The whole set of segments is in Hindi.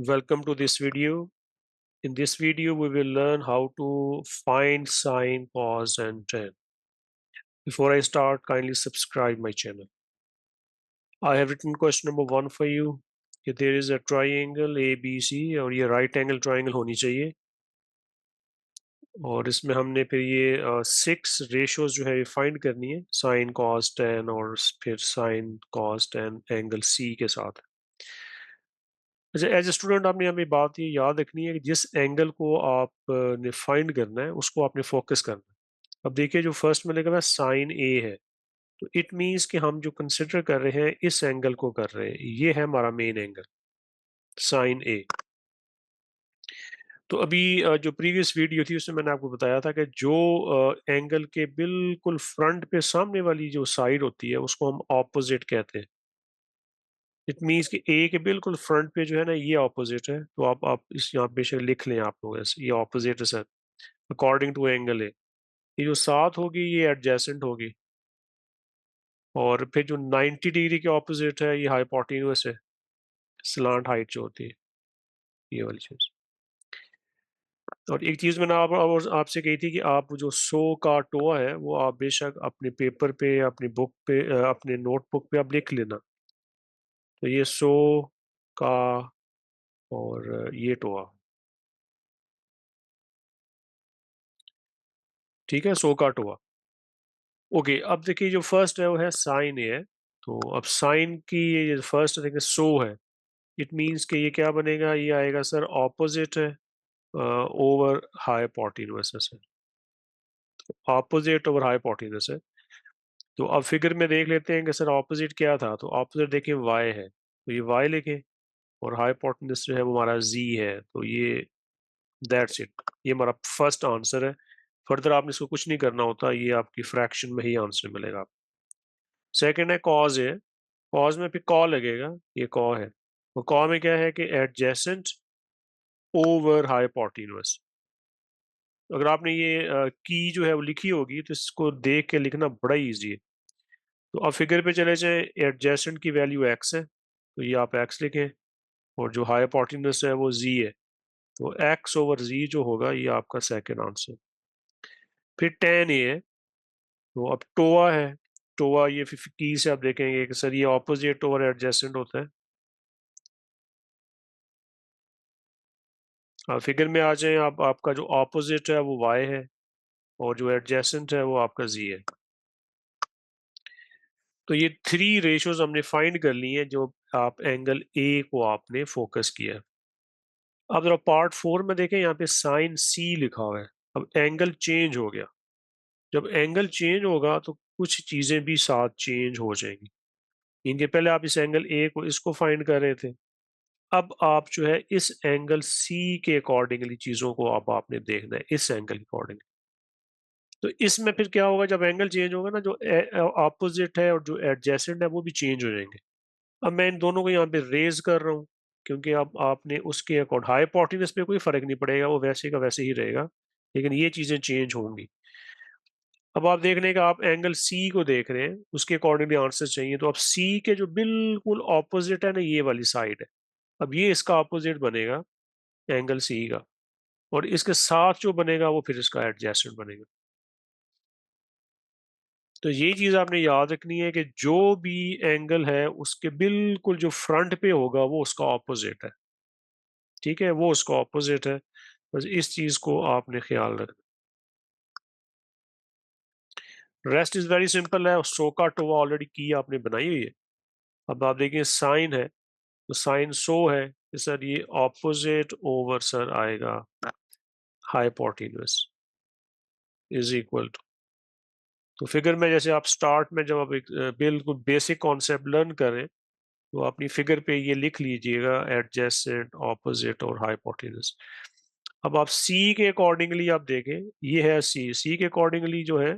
Welcome to this video. In this video, we will learn how to find sine, cos, and tan. Before I start, kindly subscribe my channel. I have written question number 1 for you. If there is a triangle ABC और ये right angle triangle होनी चाहिए और इसमें हमने फिर ये 6 ratios जो है ये find करनी है sin, cos, tan और फिर sin, cos, tan angle C के साथ। अच्छा एज ए स्टूडेंट आपने यहाँ पे बात ये याद रखनी है कि जिस एंगल को आप ने फाइंड करना है उसको आपने फोकस करना है। अब देखिए जो फर्स्ट में लिखा हुआ है साइन ए है, तो इट मीन्स कि हम जो कंसिडर कर रहे हैं इस एंगल को कर रहे हैं, ये है हमारा मेन एंगल साइन ए। तो अभी जो प्रीवियस वीडियो थी उसमें मैंने आपको बताया था कि जो एंगल के बिल्कुल फ्रंट पे सामने वाली जो साइड होती है उसको हम ऑपोजिट कहते हैं। इट मीन्स कि ए के बिल्कुल फ्रंट पे जो है ना ये ऑपोजिट है, तो आप इस यहाँ पे लिख लें आप लोग ऐसे, ये ऑपोजिट है सर अकॉर्डिंग टू एंगल है। ये जो 7 होगी ये एडजेसेंट होगी और फिर जो 90 डिग्री के ऑपोजिट है ये हाइपोटेन्यूस है, स्लांट हाइट जो होती है ये वाली चीज। और एक चीज मैंने आपसे कही थी कि आप जो 100 का टोआ है वो आप बेशक अपने पेपर पे अपनी बुक पे अपने नोटबुक पे आप लिख लेना। तो ये 100 का और ये टोआ, ठीक है 100 का टोआ। ओके अब देखिए जो फर्स्ट है वो है साइन ए है। तो अब साइन की ये फर्स्ट देखिए 100 है, इट मीन्स कि ये क्या बनेगा, ये आएगा सर ऑपोजिट है ओवर हाइपोटेन्यूस है सर, ऑपोजिट ओवर हाइपोटेन्यूस है। तो अब फिगर में देख लेते हैं कि सर ऑपोजिट क्या था, तो ऑपोजिट देखिए वाई है, तो ये वाई लिखे और हाइपोटेन्यूस जो है वो हमारा जी है, तो ये दैट्स इट, ये हमारा फर्स्ट आंसर है। फर्दर आपने इसको कुछ नहीं करना होता, ये आपकी फ्रैक्शन में ही आंसर मिलेगा। सेकंड है कॉज है, कॉज में फिर कॉ लगेगा, ये कॉ है, वो कॉ में क्या है कि एडजेसेंट ओवर हाइपोटेन्यूस। अगर आपने ये की जो है वो लिखी होगी तो इसको देख के लिखना बड़ा इजी है। तो अब फिगर पे चले जाए, एडजेसेंट की वैल्यू एक्स है तो ये आप एक्स लिखें और जो हाइपोटेन्यूस है वो जी है, तो एक्स ओवर जी जो होगा ये आपका सेकंड आंसर। फिर टेन ए है, तो अब टोआ है, टोआ ये की से आप देखेंगे कि सर ये ऑपोजिट ओवर एडजेसेंट होता है। फिगर में आ जाए आप, आपका जो ऑपोजिट है वो वाई है और जो एडजेसेंट है वो आपका जी है। तो ये 3 रेशियोज हमने फाइंड कर ली हैं जो आप एंगल ए को आपने फोकस किया। अब जरा पार्ट 4 में देखें, यहाँ पे साइन सी लिखा हुआ है। अब एंगल चेंज हो गया, जब एंगल चेंज होगा तो कुछ चीजें भी साथ चेंज हो जाएंगी। इनके पहले आप इस एंगल ए को इसको फाइंड कर रहे थे, अब आप जो है इस एंगल सी के अकॉर्डिंगली चीजों को अब आपने देखना है, इस एंगल के अकॉर्डिंग। तो इसमें फिर क्या होगा, जब एंगल चेंज होगा ना, जो ऑपोजिट है और जो एडजेसेंट है वो भी चेंज हो जाएंगे। अब मैं इन दोनों को यहाँ पे रेज कर रहा हूँ क्योंकि अब आपने उसके अकॉर्ड हाइपोटेन्यूस पे कोई फर्क नहीं पड़ेगा, वो वैसे का वैसे ही रहेगा, लेकिन ये चीजें चेंज होंगी। अब आप देख रहे हैं कि आप एंगल सी को देख रहे हैं, उसके अकॉर्डिंगली आंसर चाहिए, तो अब सी के जो बिल्कुल ऑपोजिट है ना ये वाली साइड है, अब ये इसका ऑपोजिट बनेगा एंगल सी का, और इसके साथ जो बनेगा वो फिर इसका एडजेसेंट बनेगा। तो ये चीज आपने याद रखनी है कि जो भी एंगल है उसके बिल्कुल जो फ्रंट पे होगा वो उसका ऑपोजिट है, ठीक है, वो उसका ऑपोजिट है। बस इस चीज को आपने ख्याल रखना। रेस्ट इज वेरी सिंपल है, सो का टोवा ऑलरेडी की आपने बनाई हुई है। अब आप देखिए साइन है, तो साइन सो है कि सर ये ऑपोजिट ओवर सर आएगा हाइपोटेन्यूस इज इक्वल टू। तो फिगर में जैसे आप स्टार्ट में जब आप एक बिल्कुल बेसिक कॉन्सेप्ट लर्न करें तो अपनी फिगर पे ये लिख लीजिएगा एडजेसेंट ऑपोजिट और हाइपोटेन्यूस। अब आप सी के अकॉर्डिंगली आप देखें, ये है सी, सी के अकॉर्डिंगली जो है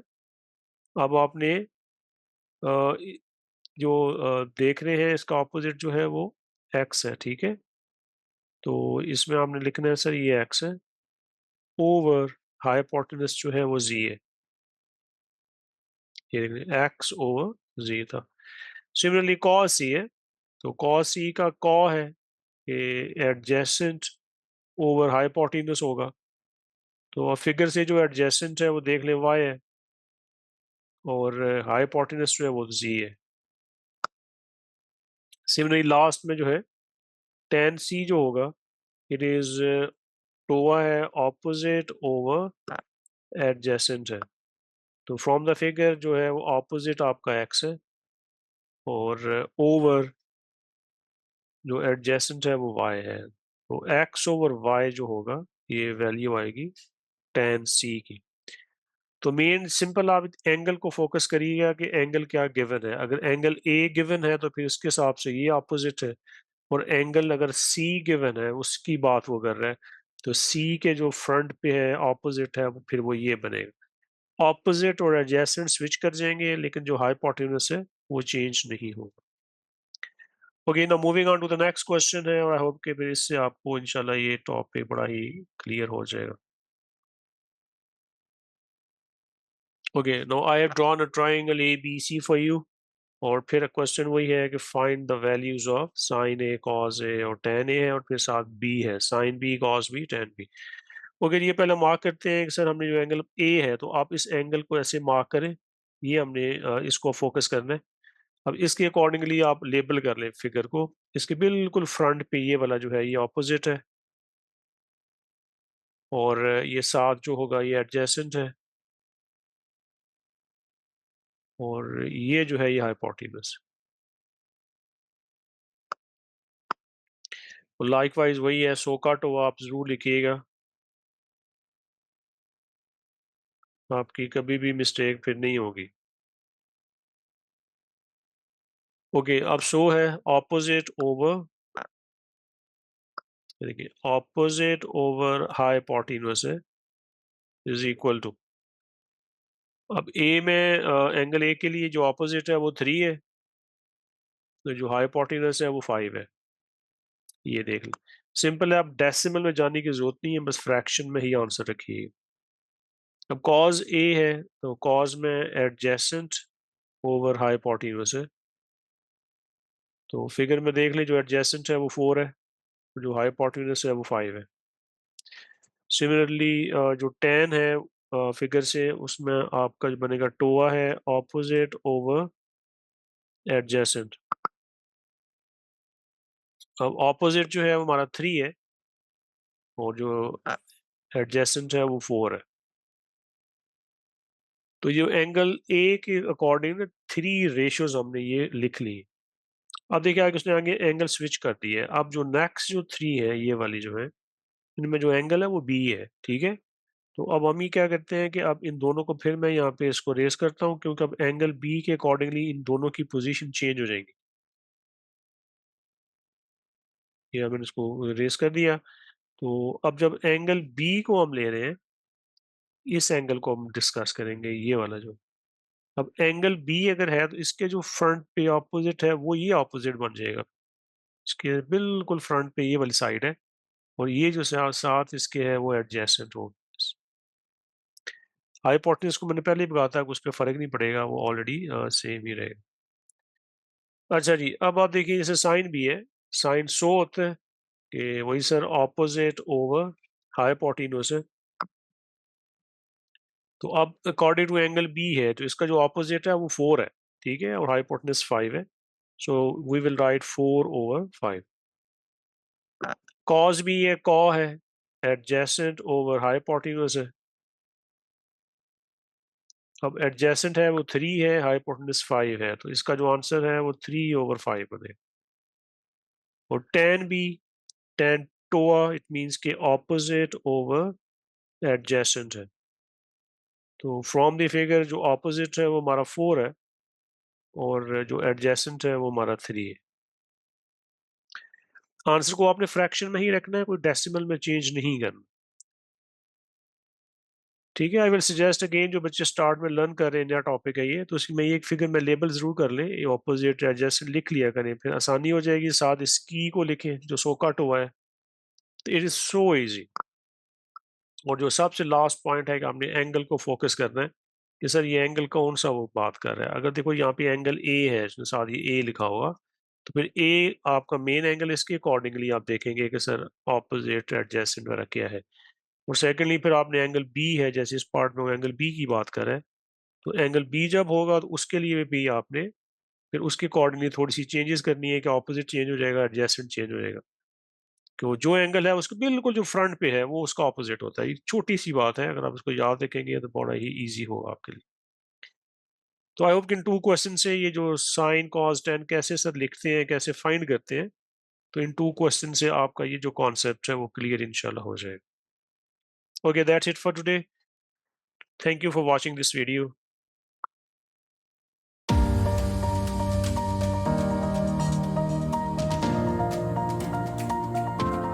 अब आपने अ, जो देख रहे हैं इसका ऑपोजिट जो है वो एक्स है, ठीक है, तो इसमें आपने लिखना है सर ये एक्स है ओवर हाइपोटेन्यूस जो है वो जी है, ये एक्स ओवर जी था। सिमिलरली कॉस सी है, तो कॉस सी का कॉ है एडजेसेंट ओवर हाइपोटेन्यूस होगा। तो अब फिगर से जो एडजेसेंट है वो देख लें वाई है, और हाइपोटेन्यूस जो है वो जी है। सिमिलरली लास्ट में जो है टेन सी जो होगा, इट इज टोआ है ऑपोजिट ओवर एडजेसेंट है। तो फ्रॉम द फिगर जो है वो ऑपोजिट आपका एक्स है, और ओवर जो एडजेसेंट है वो वाई है। तो एक्स ओवर वाई जो होगा, ये वैल्यू आएगी टेन सी की। तो मेन सिंपल आप एंगल को फोकस करिएगा कि एंगल क्या गिवन है। अगर एंगल ए गिवन है तो फिर उसके हिसाब से ये ऑपोजिट है, और एंगल अगर सी गिवन है उसकी बात वो कर रहा है, तो सी के जो फ्रंट पे है ऑपोजिट है, फिर वो ये बनेगा। ऑपोजिट और एडजेसेंट स्विच कर जाएंगे, लेकिन जो हाइपोटेन्यूस है वो चेंज नहीं होगा। Okay, now moving on to the next question है, और आई होप कि फिर इससे आपको इंशाल्लाह ये टॉपिक बड़ा ही क्लियर हो जाएगा। Okay, now I have drawn a triangle A B C for you. और फिर क्वेश्चन वही है कि find the values of sine A cos A, और टेन ए है, और फिर साथ बी है, sine B cos B tan B. Okay, ये पहले मार्क करते हैं कि सर हमने जो एंगल ए है, तो आप इस एंगल को ऐसे मार्क करें, ये हमने इसको फोकस करना है। अब इसके अकॉर्डिंगली आप लेबल कर लें फिगर को। इसके बिल्कुल फ्रंट पे ये वाला जो है ये ऑपोजिट है, और ये साथ जो होगा ये एडजेसेंट है, और ये जो है ये हाइपोटेन्यूस। तो लाइकवाइज वही है, सोकाटो आप जरूर लिखिएगा, आपकी कभी भी मिस्टेक फिर नहीं होगी। ओके, अब सो है ऑपोजिट ओवर, देखिए ऑपोजिट ओवर हाइपोटेन्यूस है, इज इक्वल टू, अब ए में एंगल ए के लिए जो ऑपोजिट है वो थ्री है, तो जो हाइपोटेन्यूस है वो फाइव है। ये देख लो, सिंपल है, आप डेसिमल में जाने की जरूरत नहीं है, बस फ्रैक्शन में ही आंसर रखिए। अब कॉज ए है, तो कॉज में एडजेसेंट ओवर हाइपोटेन्यूस है, तो फिगर में देख लें जो एडजेसेंट है वो फोर है, जो हाइपोटेन्यूस है वो फाइव है। सिमिलरली जो टेन है फिगर से, उसमें आपका जो बनेगा टोआ है ऑपोजिट ओवर एडजेसेंट। अब ऑपोजिट जो है वो हमारा थ्री है, और जो एडजेसेंट है वो फोर है। तो ये एंगल ए के अकॉर्डिंग थ्री रेशियोज हमने ये लिख ली। अब देखिए आगे उसने आगे एंगल स्विच कर दी है। अब जो नेक्स्ट जो थ्री है ये वाली जो है, इनमें जो एंगल है वो बी है, ठीक है। तो अब हम ही क्या करते हैं कि अब इन दोनों को फिर मैं यहाँ पे इसको रेस करता हूँ, क्योंकि अब एंगल बी के अकॉर्डिंगली इन दोनों की पोजीशन चेंज हो जाएंगी। ये मैंने इसको रेस कर दिया। तो अब जब एंगल बी को हम ले रहे हैं, इस एंगल को हम डिस्कस करेंगे, ये वाला जो, अब एंगल बी अगर है तो इसके जो फ्रंट पे ऑपोजिट है वो ये ऑपोजिट बन जाएगा, इसके बिल्कुल फ्रंट पे ये वाली साइड है, और ये जो साथ इसके है वो एडजेसेंट हो। हाइपोटेन्यूज को मैंने पहले ही बताया कि उस पर फर्क नहीं पड़ेगा, वो ऑलरेडी सेम ही रहेगा। अच्छा जी, अब आप देखिए जैसे साइन भी है, साइन सो होता है कि वही सर ऑपोजिट ओवर हाइपोटेन्यूज है। तो अब अकॉर्डिंग टू एंगल बी है, तो इसका जो ऑपोजिट है वो फोर है, ठीक है, और हाइपोटेन्यूज फाइव है। So we will write four over five. Cos भी है, कॉ है एडजेसेंट ओवर हाइपोटेन्यूज है। अब एडजेसेंट है वो थ्री है, हाइपोटेन्यूज फाइव है, तो इसका जो आंसर है वो थ्री ओवर फाइव बने। और टेन बी, टेन टोआ, इट मींस के ऑपोजिट ओवर एडजेसेंट है। तो फ्रॉम द फिगर जो ऑपोजिट है वो हमारा फोर है, और जो एडजेसेंट है वो हमारा थ्री है। आंसर को आपने फ्रैक्शन में ही रखना है, कोई डेसिमल में चेंज नहीं करना, ठीक है। आई विल सजेस्ट अगेन, जो बच्चे स्टार्ट में लर्न कर रहे हैं, नया टॉपिक है ये, तो उसकी में एक फिगर में लेबल जरूर कर लें, ये ऑपोजिट एडजेसेंट लिख लिया करें, फिर आसानी हो जाएगी। साथ इसकी को लिखें जो सोकाट हुआ है, तो इट इज सो इजी। और जो सबसे लास्ट पॉइंट है कि हमने एंगल को फोकस करना है कि सर ये एंगल कौन सा वो बात कर रहा है। अगर देखो यहाँ पे एंगल ए है, इसमें साथ ये ए लिखा होगा, तो फिर ए आपका मेन एंगल, इसके अकॉर्डिंगली आप देखेंगे कि सर ऑपोजिट, एडजेसेंट वगैरह क्या है। और सेकंडली फिर आपने एंगल बी है, जैसे इस पार्ट में वो एंगल बी की बात कर रहा है, तो एंगल बी जब होगा तो उसके लिए भी आपने फिर उसके अकॉर्डिंगली थोड़ी-सी चेंजेस करनी है कि ऑपोजिट चेंज हो जाएगा, एडजेसेंट चेंज हो जाएगा। तो जो एंगल है उसके बिल्कुल जो फ्रंट पे है वो उसका ऑपोजिट होता है। ये छोटी-सी बात है, अगर आप इसको याद रखेंगे तो बड़ा ही ईज़ी होगा आपके लिए। तो आई होप कि इन 2 क्वेश्चन से ये जो साइन, कॉस, टैन कैसे सर लिखते हैं, कैसे फाइंड करते हैं, तो इन 2 क्वेश्चन से आपका ये जो कॉन्सेप्ट है वो क्लियर इंशाल्लाह हो जाएगा। Okay, that's it for today. Thank you for watching this video.